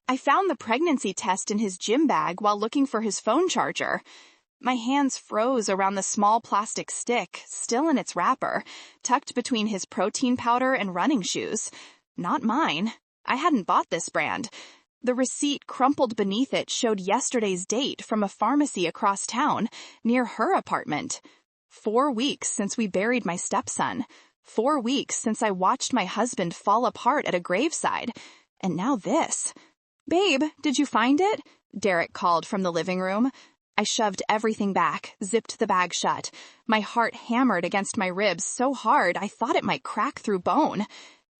I found the pregnancy test in his gym bag while looking for his phone charger. My hands froze around the small plastic stick, still in its wrapper, tucked between his protein powder and running shoes. Not mine. I hadn't bought this brand. The receipt crumpled beneath it showed yesterday's date from a pharmacy across town, near her apartment. 4 weeks since we buried my stepson. 4 weeks since I watched my husband fall apart at a graveside. And now this. "Babe, did you find it?" Derek called from the living room. I shoved everything back, zipped the bag shut. My heart hammered against my ribs so hard I thought it might crack through bone.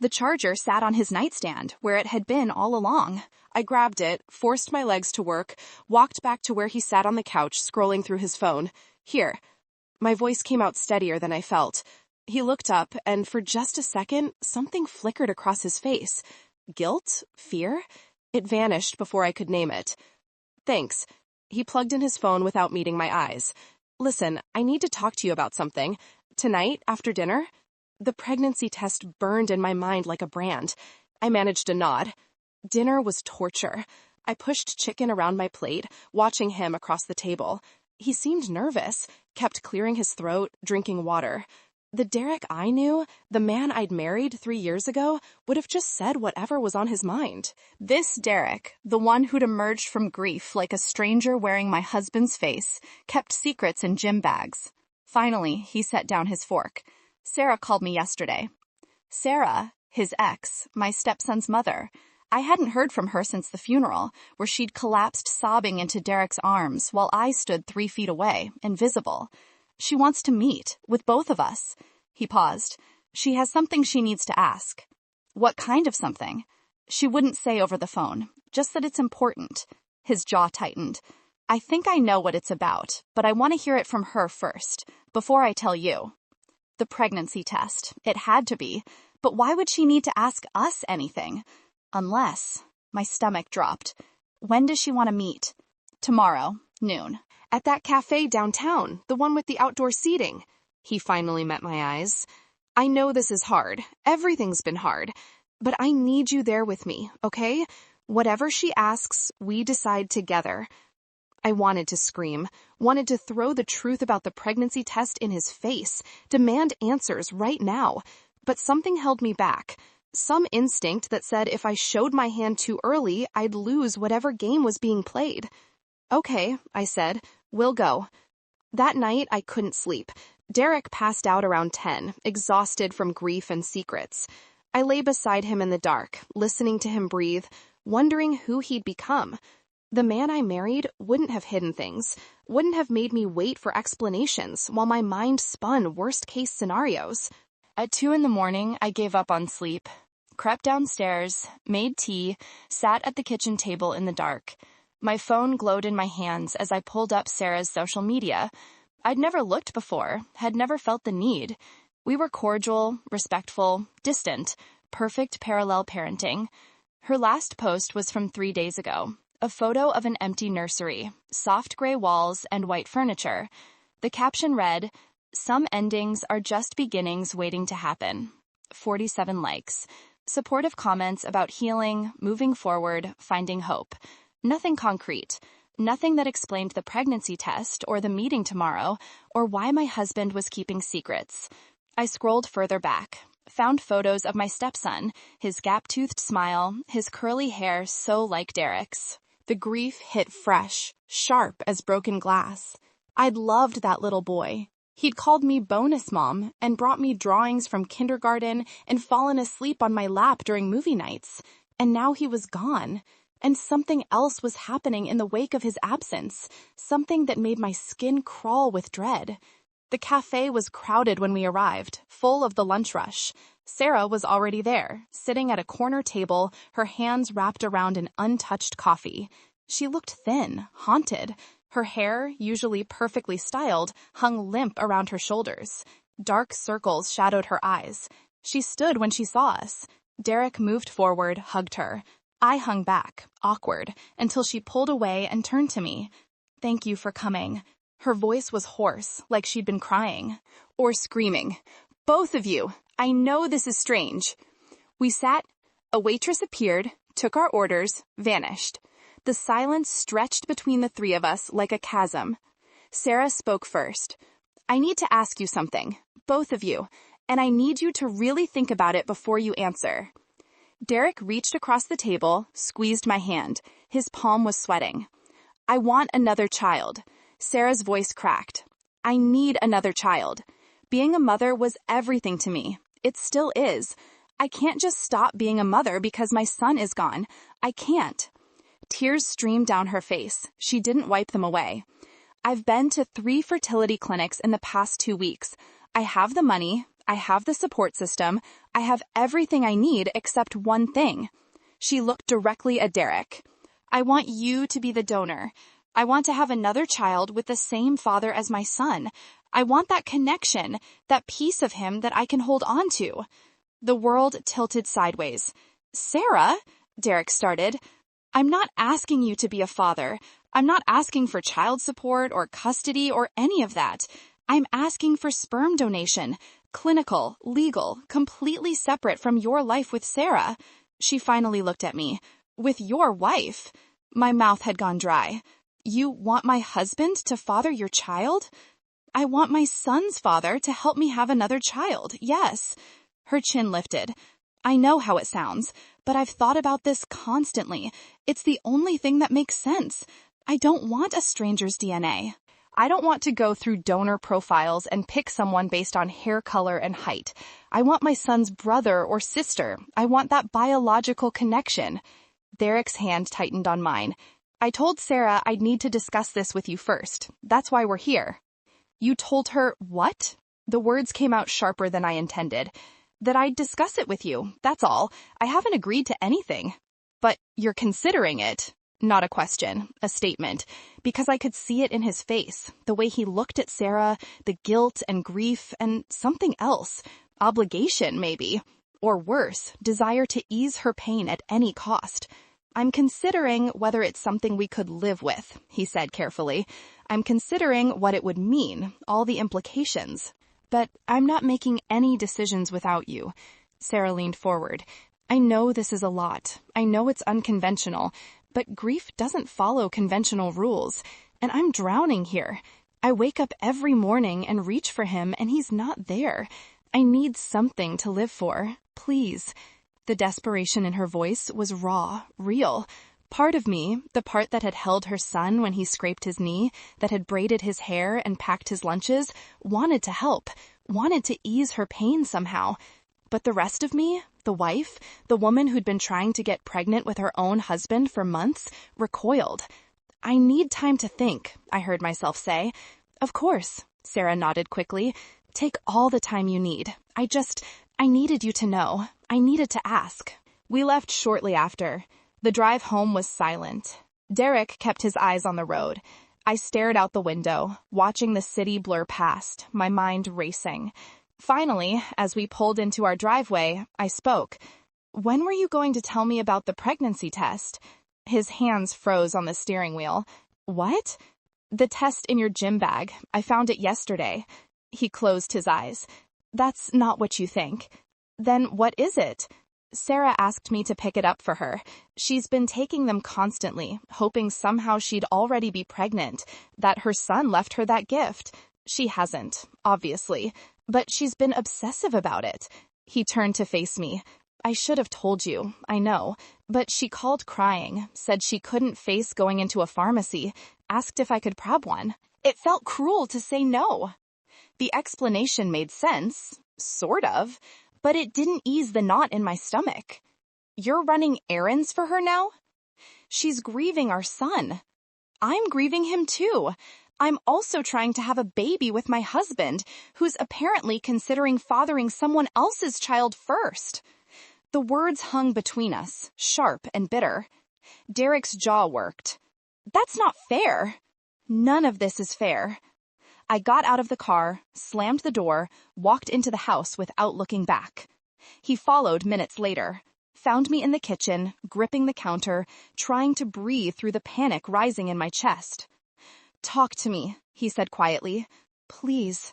The charger sat on his nightstand, where it had been all along. I grabbed it, forced my legs to work, walked back to where he sat on the couch, scrolling through his phone. "Here." My voice came out steadier than I felt. He looked up, and for just a second, something flickered across his face. Guilt? Fear? It vanished before I could name it. "Thanks." He plugged in his phone without meeting my eyes. "Listen, I need to talk to you about something. Tonight, after dinner?" The pregnancy test burned in my mind like a brand. I managed a nod. Dinner was torture. I pushed chicken around my plate, watching him across the table. He seemed nervous, kept clearing his throat, drinking water. The Derek I knew, the man I'd married 3 years ago, would have just said whatever was on his mind. This Derek, the one who'd emerged from grief like a stranger wearing my husband's face, kept secrets in gym bags. Finally, he set down his fork. Sarah called me yesterday. Sarah, his ex, my stepson's mother. I hadn't heard from her since the funeral, where she'd collapsed sobbing into Derek's arms while I stood 3 feet away, invisible. She wants to meet, with both of us. He paused. She has something she needs to ask. What kind of something? She wouldn't say over the phone, just that it's important. His jaw tightened. I think I know what it's about, but I want to hear it from her first, before I tell you. The pregnancy test. It had to be. But why would she need to ask us anything? Unless... My stomach dropped. When does she want to meet? Tomorrow, noon. At that cafe downtown, the one with the outdoor seating. He finally met my eyes. "I know this is hard. Everything's been hard. But I need you there with me, okay? Whatever she asks, we decide together." I wanted to scream, wanted to throw the truth about the pregnancy test in his face, demand answers right now. But something held me back. Some instinct that said if I showed my hand too early, I'd lose whatever game was being played. "Okay," I said. "We'll go." That night, I couldn't sleep. Derek passed out around 10, exhausted from grief and secrets. I lay beside him in the dark, listening to him breathe, wondering who he'd become. The man I married wouldn't have hidden things, wouldn't have made me wait for explanations while my mind spun worst-case scenarios. At 2 a.m, I gave up on sleep, crept downstairs, made tea, sat at the kitchen table in the dark. My phone glowed in my hands as I pulled up Sarah's social media. I'd never looked before, had never felt the need. We were cordial, respectful, distant, perfect parallel parenting. Her last post was from 3 days ago, a photo of an empty nursery, soft gray walls and white furniture. The caption read, "Some endings are just beginnings waiting to happen." 47 likes. Supportive comments about healing, moving forward, finding hope. Nothing concrete. Nothing that explained the pregnancy test or the meeting tomorrow or why my husband was keeping secrets. I scrolled further back, found photos of my stepson, his gap-toothed smile, his curly hair so like Derek's. The grief hit fresh, sharp as broken glass. I'd loved that little boy. He'd called me bonus mom and brought me drawings from kindergarten and fallen asleep on my lap during movie nights. And now he was gone. And something else was happening in the wake of his absence, something that made my skin crawl with dread. The cafe was crowded when we arrived, full of the lunch rush. Sarah was already there, sitting at a corner table, her hands wrapped around an untouched coffee. She looked thin, haunted. Her hair, usually perfectly styled, hung limp around her shoulders. Dark circles shadowed her eyes. She stood when she saw us. Derek moved forward, hugged her. I hung back, awkward, until she pulled away and turned to me. "Thank you for coming." Her voice was hoarse, like she'd been crying. Or screaming. "Both of you! I know this is strange." We sat. A waitress appeared, took our orders, vanished. The silence stretched between the three of us like a chasm. Sarah spoke first. I need to ask you something, both of you, and I need you to really think about it before you answer. Derek reached across the table, squeezed my hand. His palm was sweating. I want another child. Sarah's voice cracked. I need another child. Being a mother was everything to me. It still is. I can't just stop being a mother because my son is gone. I can't. Tears streamed down her face. She didn't wipe them away. I've been to 3 fertility clinics in the past 2 weeks. I have the money. I have the support system. I have everything I need except one thing. She looked directly at Derek. I want you to be the donor. I want to have another child with the same father as my son. I want that connection, that piece of him that I can hold on to. The world tilted sideways. Sarah, Derek started, I'm not asking you to be a father. I'm not asking for child support or custody or any of that. I'm asking for sperm donation, clinical, legal, completely separate from your life with Sarah. She finally looked at me. With your wife? My mouth had gone dry. You want my husband to father your child? I want my son's father to help me have another child, yes. Her chin lifted. I know how it sounds, but I've thought about this constantly. It's the only thing that makes sense. I don't want a stranger's DNA. I don't want to go through donor profiles and pick someone based on hair color and height. I want my son's brother or sister. I want that biological connection. Derek's hand tightened on mine. I told Sarah I'd need to discuss this with you first. That's why we're here. You told her what? The words came out sharper than I intended. That I'd discuss it with you, that's all. I haven't agreed to anything. But you're considering it. Not a question, a statement, because I could see it in his face, the way he looked at Sarah, the guilt and grief, and something else, obligation maybe, or worse, desire to ease her pain at any cost. I'm considering whether it's something we could live with, he said carefully. I'm considering what it would mean, all the implications. But I'm not making any decisions without you. Sarah leaned forward. I know this is a lot. I know it's unconventional. But grief doesn't follow conventional rules, and I'm drowning here. I wake up every morning and reach for him, and he's not there. I need something to live for. Please. The desperation in her voice was raw, real. Part of me, the part that had held her son when he scraped his knee, that had braided his hair and packed his lunches, wanted to help, wanted to ease her pain somehow. But the rest of me, the wife, the woman who'd been trying to get pregnant with her own husband for months, recoiled. I need time to think, I heard myself say. Of course, Sarah nodded quickly. Take all the time you need. I needed you to know. I needed to ask. We left shortly after. The drive home was silent. Derek kept his eyes on the road. I stared out the window, watching the city blur past, my mind racing. Finally, as we pulled into our driveway, I spoke. When were you going to tell me about the pregnancy test? His hands froze on the steering wheel. What? The test in your gym bag. I found it yesterday. He closed his eyes. That's not what you think. Then what is it? Sarah asked me to pick it up for her. She's been taking them constantly, hoping somehow she'd already be pregnant, that her son left her that gift. She hasn't, obviously, but she's been obsessive about it. He turned to face me. I should have told you, I know, but she called crying, said she couldn't face going into a pharmacy, asked if I could prep one. It felt cruel to say no. The explanation made sense, sort of, but it didn't ease the knot in my stomach. You're running errands for her now? She's grieving our son. I'm grieving him too. I'm also trying to have a baby with my husband, who's apparently considering fathering someone else's child first. The words hung between us, sharp and bitter. Derek's jaw worked. That's not fair. None of this is fair. I got out of the car, slammed the door, walked into the house without looking back. He followed minutes later, found me in the kitchen, gripping the counter, trying to breathe through the panic rising in my chest. Talk to me, he said quietly. Please.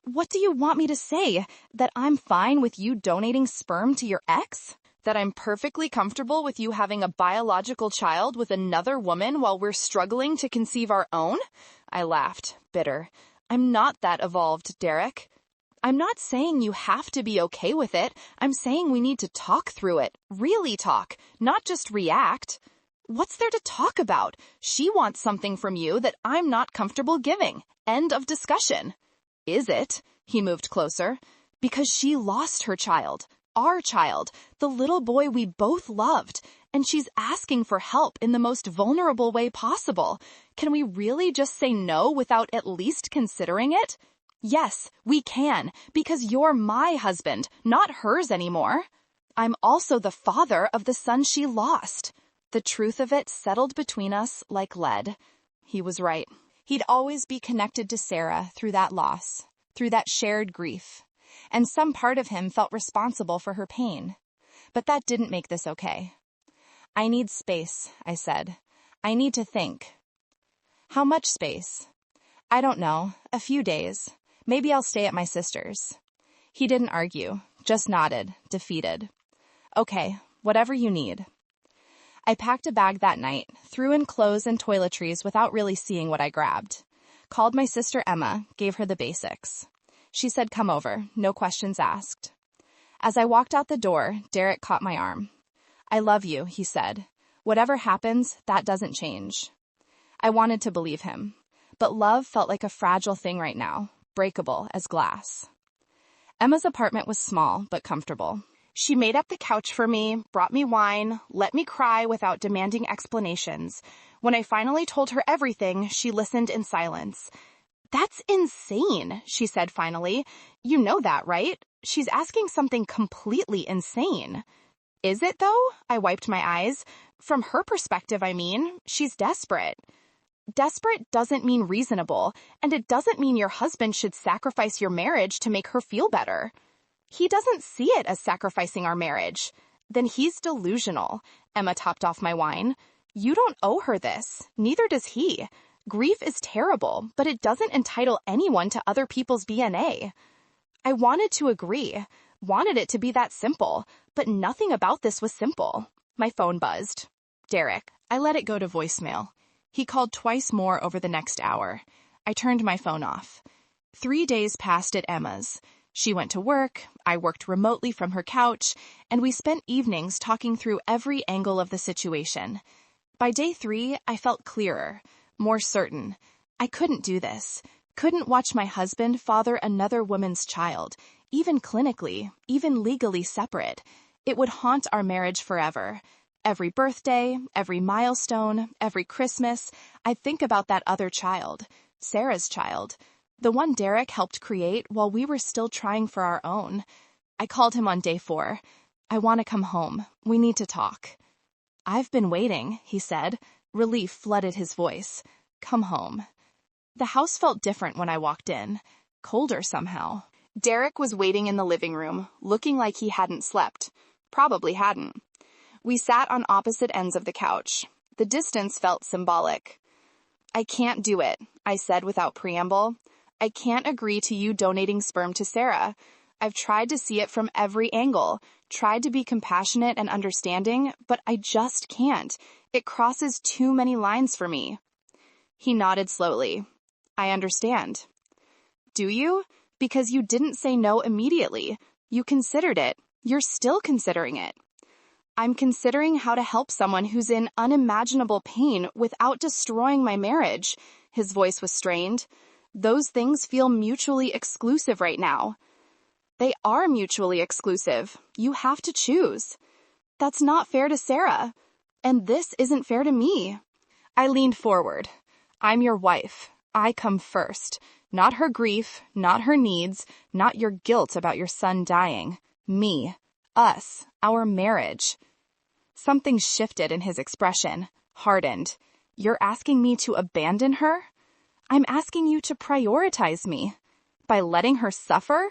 What do you want me to say? That I'm fine with you donating sperm to your ex? That I'm perfectly comfortable with you having a biological child with another woman while we're struggling to conceive our own? I laughed, bitter. I'm not that evolved, Derek. I'm not saying you have to be okay with it. I'm saying we need to talk through it. Really talk, not just react. What's there to talk about? She wants something from you that I'm not comfortable giving. End of discussion. Is it? He moved closer. Because she lost her child. Our child. The little boy we both loved. And she's asking for help in the most vulnerable way possible. Can we really just say no without at least considering it? Yes, we can, because you're my husband, not hers anymore. I'm also the father of the son she lost. The truth of it settled between us like lead. He was right. He'd always be connected to Sarah through that loss, through that shared grief. And some part of him felt responsible for her pain. But that didn't make this okay. I need space, I said. I need to think. How much space? I don't know. A few days. Maybe I'll stay at my sister's. He didn't argue, just nodded, defeated. Okay, whatever you need. I packed a bag that night, threw in clothes and toiletries without really seeing what I grabbed. Called my sister Emma, gave her the basics. She said come over, no questions asked. As I walked out the door, Derek caught my arm. I love you, he said. Whatever happens, that doesn't change. I wanted to believe him, but love felt like a fragile thing right now. Breakable as glass. Emma's apartment was small but comfortable. She made up the couch for me, brought me wine, let me cry without demanding explanations. When I finally told her everything, she listened in silence. That's insane, she said finally. You know that, right? She's asking something completely insane. Is it, though? I wiped my eyes. From her perspective, I mean, she's desperate. Desperate doesn't mean reasonable, and it doesn't mean your husband should sacrifice your marriage to make her feel better. He doesn't see it as sacrificing our marriage. Then he's delusional. Emma topped off my wine. You don't owe her this. Neither does he. Grief is terrible, but it doesn't entitle anyone to other people's DNA. I wanted to agree, wanted it to be that simple, but nothing about this was simple. My phone buzzed. Derek. I let it go to voicemail. He called twice more over the next hour. I turned my phone off. 3 days passed at Emma's. She went to work, I worked remotely from her couch, and we spent evenings talking through every angle of the situation. By day 3, I felt clearer, more certain. I couldn't do this. Couldn't watch my husband father another woman's child, even clinically, even legally separate. It would haunt our marriage forever. Every birthday, every milestone, every Christmas, I think about that other child, Sarah's child, the one Derek helped create while we were still trying for our own. I called him on day 4. I want to come home. We need to talk. I've been waiting, he said. Relief flooded his voice. Come home. The house felt different when I walked in. Colder somehow. Derek was waiting in the living room, looking like he hadn't slept. Probably hadn't. We sat on opposite ends of the couch. The distance felt symbolic. I can't do it, I said without preamble. I can't agree to you donating sperm to Sarah. I've tried to see it from every angle, tried to be compassionate and understanding, but I just can't. It crosses too many lines for me. He nodded slowly. I understand. Do you? Because you didn't say no immediately. You considered it. You're still considering it. I'm considering how to help someone who's in unimaginable pain without destroying my marriage. His voice was strained. Those things feel mutually exclusive right now. They are mutually exclusive. You have to choose. That's not fair to Sarah. And this isn't fair to me. I leaned forward. I'm your wife. I come first. Not her grief, not her needs, not your guilt about your son dying. Me. Us. Our marriage. Something shifted in his expression, hardened. You're asking me to abandon her? I'm asking you to prioritize me. By letting her suffer?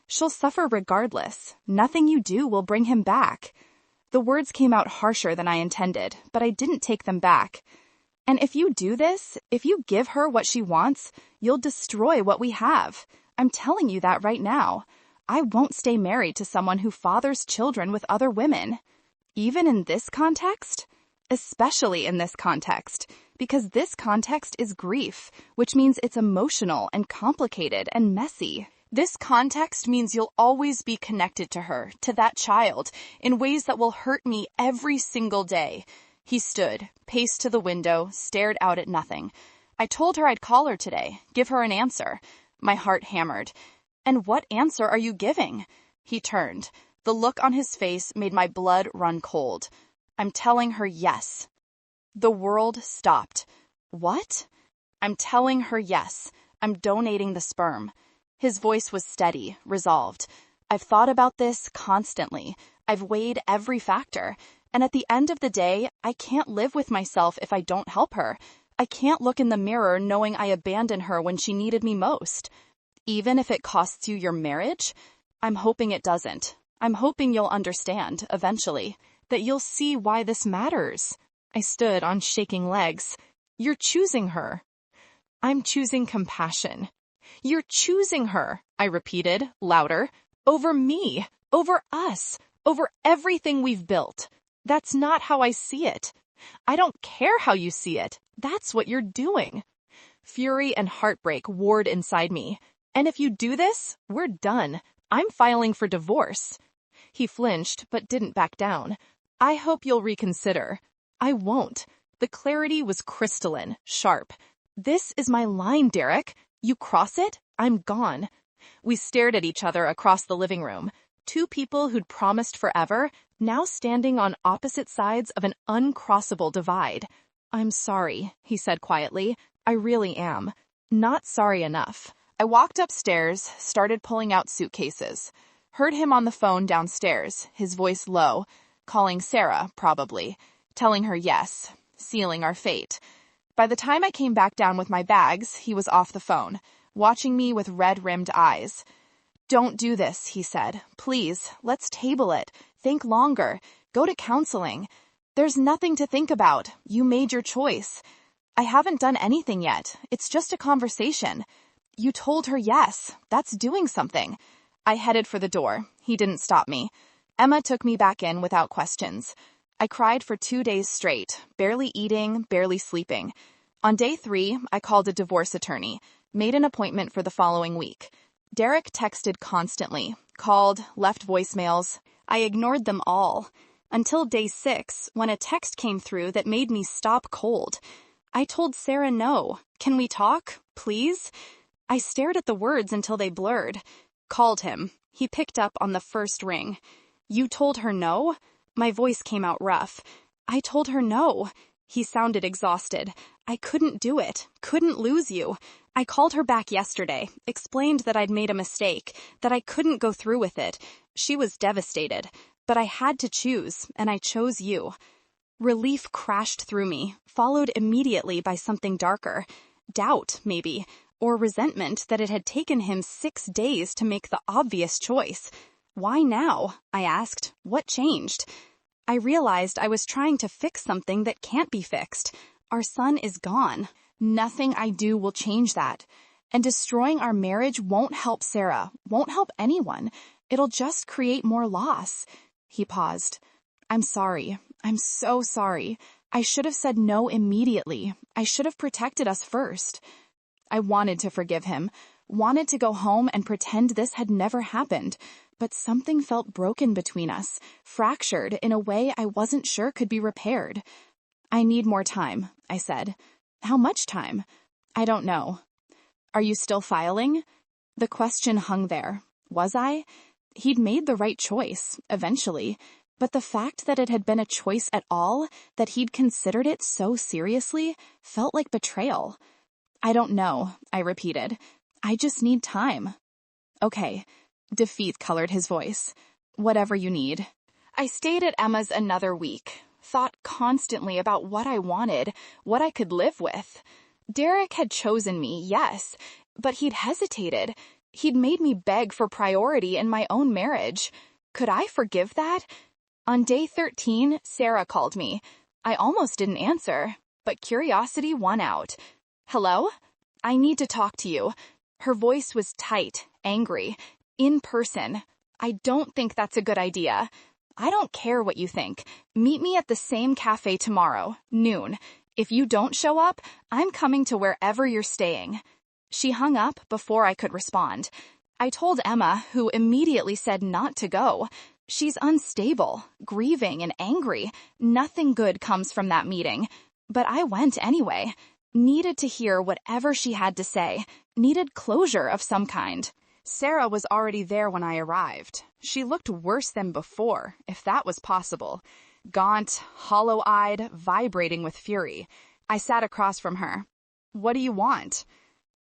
She'll suffer regardless. Nothing you do will bring him back. The words came out harsher than I intended, but I didn't take them back. And if you do this, if you give her what she wants, you'll destroy what we have. I'm telling you that right now. I won't stay married to someone who fathers children with other women. Even in this context? Especially in this context, because this context is grief, which means it's emotional and complicated and messy. This context means you'll always be connected to her, to that child, in ways that will hurt me every single day. He stood, paced to the window, stared out at nothing. I told her I'd call her today, give her an answer. My heart hammered. And what answer are you giving? He turned. The look on his face made my blood run cold. I'm telling her yes. The world stopped. What? I'm telling her yes. I'm donating the sperm. His voice was steady, resolved. I've thought about this constantly. I've weighed every factor. And at the end of the day, I can't live with myself if I don't help her. I can't look in the mirror knowing I abandoned her when she needed me most. Even if it costs you your marriage? I'm hoping it doesn't. I'm hoping you'll understand, eventually, that you'll see why this matters. I stood on shaking legs. You're choosing her. I'm choosing compassion. You're choosing her, I repeated, louder, over me, over us, over everything we've built. That's not how I see it. I don't care how you see it. That's what you're doing. Fury and heartbreak warred inside me. And if you do this, we're done. I'm filing for divorce. He flinched, but didn't back down. I hope you'll reconsider. I won't. The clarity was crystalline, sharp. This is my line, Derek. You cross it, I'm gone. We stared at each other across the living room. Two people who'd promised forever, now standing on opposite sides of an uncrossable divide. I'm sorry, he said quietly. I really am. Not sorry enough. I walked upstairs, started pulling out suitcases. Heard him on the phone downstairs, his voice low, calling Sarah, probably, telling her yes, sealing our fate. By the time I came back down with my bags, he was off the phone, watching me with red-rimmed eyes. Don't do this, he said. Please, let's table it. Think longer. Go to counseling. There's nothing to think about. You made your choice. I haven't done anything yet. It's just a conversation. You told her yes. That's doing something. I headed for the door. He didn't stop me. Emma took me back in without questions. I cried for 2 days straight, barely eating, barely sleeping. On day 3, I called a divorce attorney, made an appointment for the following week. Derek texted constantly, called, left voicemails. I ignored them all. Until day 6, when a text came through that made me stop cold. I told Sarah no. Can we talk? Please? I stared at the words until they blurred. Called him. He picked up on the first ring. You told her no? My voice came out rough. I told her no. He sounded exhausted. I couldn't do it. Couldn't lose you. I called her back yesterday, explained that I'd made a mistake, that I couldn't go through with it. She was devastated. But I had to choose, and I chose you. Relief crashed through me, followed immediately by something darker. Doubt, maybe, or resentment that it had taken him 6 days to make the obvious choice. Why now? I asked. What changed? I realized I was trying to fix something that can't be fixed. Our son is gone. Nothing I do will change that. And destroying our marriage won't help Sarah, won't help anyone. It'll just create more loss. He paused. I'm sorry. I'm so sorry. I should have said no immediately. I should have protected us first. I wanted to forgive him, wanted to go home and pretend this had never happened. But something felt broken between us, fractured in a way I wasn't sure could be repaired. I need more time, I said. How much time? I don't know. Are you still filing? The question hung there. Was I? He'd made the right choice, eventually. But the fact that it had been a choice at all, that he'd considered it so seriously, felt like betrayal. I don't know, I repeated. I just need time. Okay. Defeat colored his voice. Whatever you need. I stayed at Emma's another week, thought constantly about what I wanted, what I could live with. Derek had chosen me, yes, but he'd hesitated. He'd made me beg for priority in my own marriage. Could I forgive that? On day 13, Sarah called me. I almost didn't answer, but curiosity won out. Hello? I need to talk to you. Her voice was tight, angry. In person. I don't think that's a good idea. I don't care what you think. Meet me at the same cafe tomorrow, noon. If you don't show up, I'm coming to wherever you're staying. She hung up before I could respond. I told Emma, who immediately said not to go. She's unstable, grieving, and angry. Nothing good comes from that meeting. But I went anyway. Needed to hear whatever she had to say. Needed closure of some kind. Sarah was already there when I arrived. She looked worse than before, if that was possible. Gaunt, hollow-eyed, vibrating with fury. I sat across from her. "What do you want?"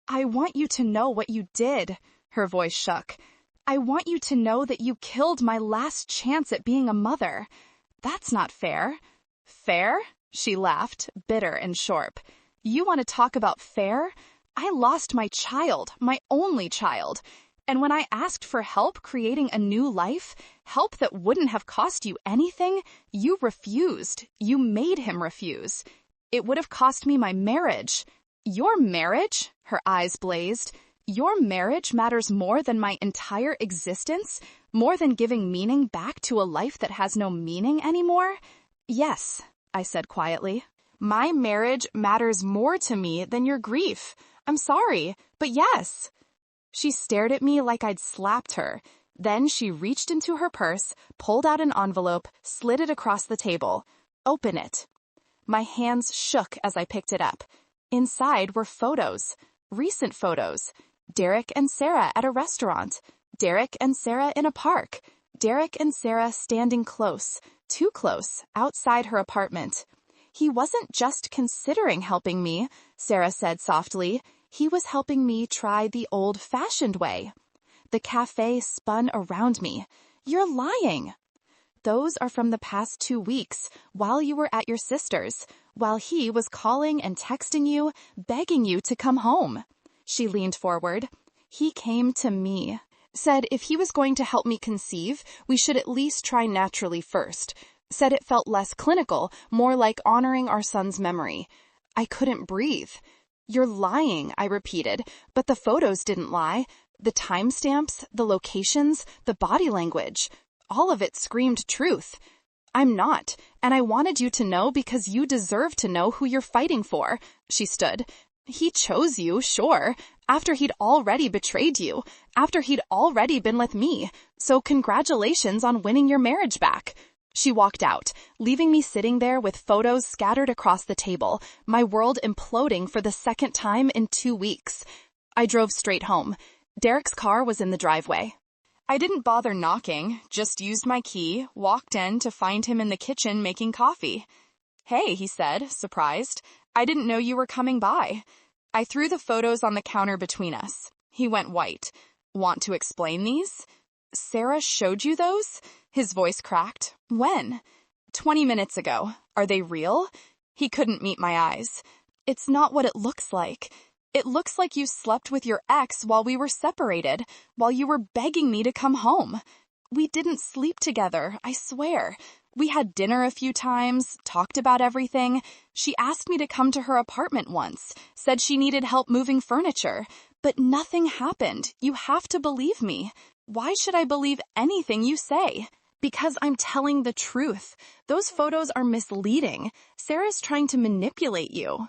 "I want you to know what you did." Her voice shook. "I want you to know that you killed my last chance at being a mother. That's not fair." "Fair?" She laughed, bitter and sharp. "You want to talk about fair? I lost my child, my only child. And when I asked for help creating a new life, help that wouldn't have cost you anything, you refused. You made him refuse. It would have cost me my marriage." "Your marriage?" Her eyes blazed. "Your marriage matters more than my entire existence? More than giving meaning back to a life that has no meaning anymore?" "Yes," I said quietly. "My marriage matters more to me than your grief. I'm sorry, but yes." She stared at me like I'd slapped her. Then she reached into her purse, pulled out an envelope, slid it across the table. "Open it." My hands shook as I picked it up. Inside were photos. Recent photos. Derek and Sarah at a restaurant. Derek and Sarah in a park. Derek and Sarah standing close, too close, outside her apartment. "He wasn't just considering helping me," Sarah said softly. "He was helping me try the old-fashioned way." The cafe spun around me. "You're lying." "Those are from the past 2 weeks, while you were at your sister's, while he was calling and texting you, begging you to come home." She leaned forward. "He came to me. Said if he was going to help me conceive, we should at least try naturally first. Said it felt less clinical, more like honoring our son's memory." I couldn't breathe. "You're lying," I repeated, but the photos didn't lie. The timestamps, the locations, the body language. All of it screamed truth. "I'm not, and I wanted you to know because you deserve to know who you're fighting for." She stood. "He chose you, sure, after he'd already betrayed you, after he'd already been with me. So congratulations on winning your marriage back." She walked out, leaving me sitting there with photos scattered across the table, my world imploding for the second time in 2 weeks. I drove straight home. Derek's car was in the driveway. I didn't bother knocking, just used my key, walked in to find him in the kitchen making coffee. "Hey," he said, surprised. "I didn't know you were coming by." I threw the photos on the counter between us. He went white. "Want to explain these?" "Sarah showed you those?" His voice cracked. "When?" 20 minutes ago. "Are they real?" He couldn't meet my eyes. "It's not what it looks like. It looks like you slept with your ex while we were separated, while you were begging me to come home. We didn't sleep together, I swear. We had dinner a few times, talked about everything. She asked me to come to her apartment once, said she needed help moving furniture. But nothing happened. You have to believe me. Why should I believe anything you say?" "Because I'm telling the truth. Those photos are misleading. Sarah's trying to manipulate you.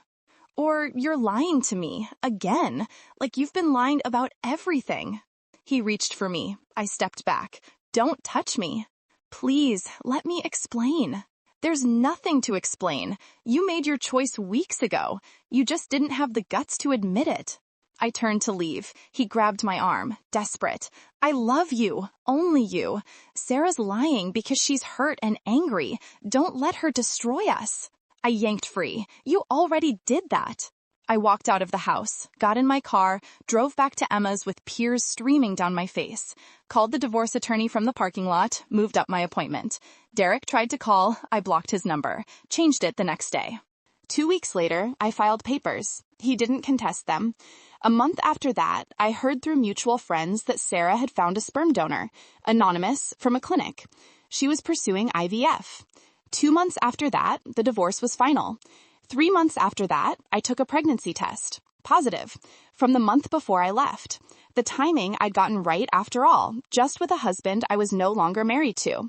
Or you're lying to me, again, like you've been lying about everything." He reached for me. I stepped back. "Don't touch me. Please, let me explain." "There's nothing to explain. You made your choice weeks ago. You just didn't have the guts to admit it." I turned to leave. He grabbed my arm, desperate. "I love you. Only you. Sarah's lying because she's hurt and angry. Don't let her destroy us." I yanked free. "You already did that." I walked out of the house, got in my car, drove back to Emma's with tears streaming down my face, called the divorce attorney from the parking lot, moved up my appointment. Derek tried to call. I blocked his number, changed it the next day. 2 weeks later, I filed papers. He didn't contest them. A month after that, I heard through mutual friends that Sarah had found a sperm donor, anonymous, from a clinic. She was pursuing IVF. 2 months after that, the divorce was final. 3 months after that, I took a pregnancy test. Positive. From the month before I left. The timing I'd gotten right after all, just with a husband I was no longer married to.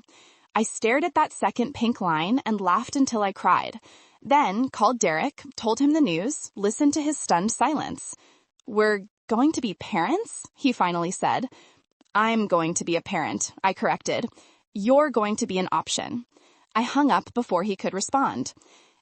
I stared at that second pink line and laughed until I cried. Then called Derek, told him the news, listened to his stunned silence. "We're going to be parents?" he finally said. "I'm going to be a parent," I corrected. "You're going to be an option." I hung up before he could respond.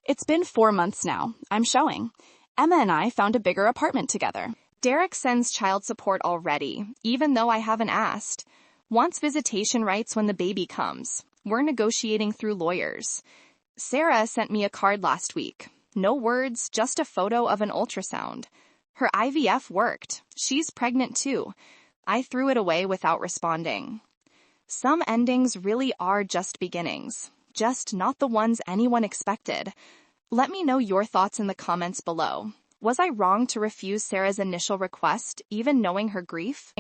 It's been 4 months now. I'm showing. Emma and I found a bigger apartment together. Derek sends child support already, even though I haven't asked. Wants visitation rights when the baby comes. We're negotiating through lawyers. Sarah sent me a card last week. No words, just a photo of an ultrasound. Her IVF worked. She's pregnant too. I threw it away without responding. Some endings really are just beginnings, just not the ones anyone expected. Let me know your thoughts in the comments below. Was I wrong to refuse Sarah's initial request, even knowing her grief?